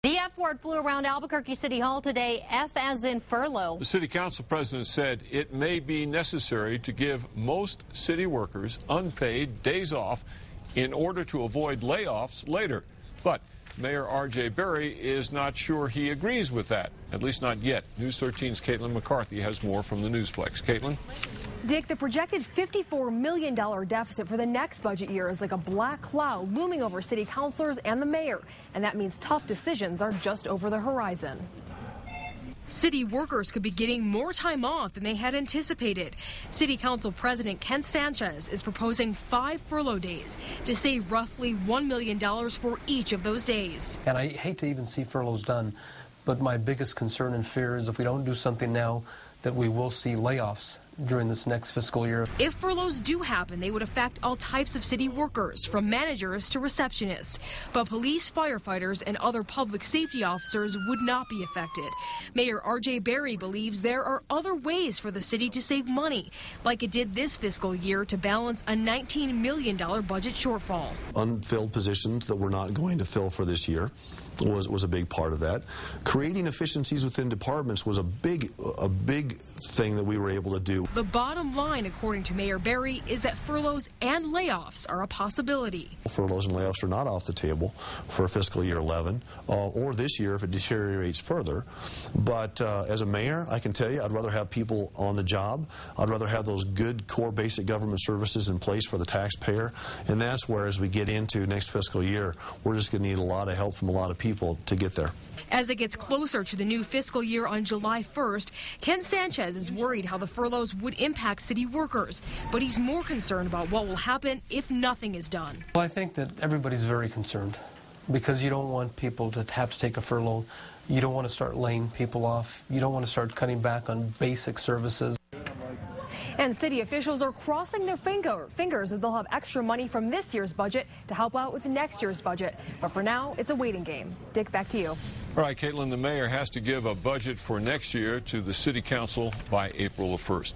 The F word flew around Albuquerque City Hall today, F as in furlough. The city council president said it may be necessary to give most city workers unpaid days off in order to avoid layoffs later. But Mayor R.J. Berry is not sure he agrees with that, at least not yet. News 13's Caitlin McCarthy has more from the Newsplex. Caitlin? Dick, the projected $54 million deficit for the next budget year is like a black cloud looming over city councilors and the mayor, and that means tough decisions are just over the horizon. City workers could be getting more time off than they had anticipated. City Council President Ken Sanchez is proposing 5 furlough days to save roughly $1 million for each of those days. And I hate to even see furloughs done, but my biggest concern and fear is if we don't do something now, that we will see layoffs during this next fiscal year. If furloughs do happen, they would affect all types of city workers, from managers to receptionists. But police, firefighters, and other public safety officers would not be affected. Mayor R.J. Berry believes there are other ways for the city to save money, like it did this fiscal year to balance a $19 million budget shortfall. Unfilled positions that we're not going to fill for this year was a big part of that. Creating efficiencies within departments was a big thing that we were able to do. The bottom line, according to Mayor Berry, is that furloughs and layoffs are a possibility. Furloughs and layoffs are not off the table for fiscal year 11 or this year if it deteriorates further. But as a mayor, I can tell you I'd rather have people on the job. I'd rather have those good core basic government services in place for the taxpayer. And that's where, as we get into next fiscal year, we're just going to need a lot of help from a lot of people to get there. As it gets closer to the new fiscal year on July 1st, Ken Sanchez is worried how the furloughs would impact city workers, but he's more concerned about what will happen if nothing is done. Well, I think that everybody's very concerned because you don't want people to have to take a furlough. You don't want to start laying people off. You don't want to start cutting back on basic services. And city officials are crossing their fingers that they'll have extra money from this year's budget to help out with next year's budget. But for now, it's a waiting game. Dick, back to you. All right, Caitlin, the mayor has to give a budget for next year to the city council by April 1st.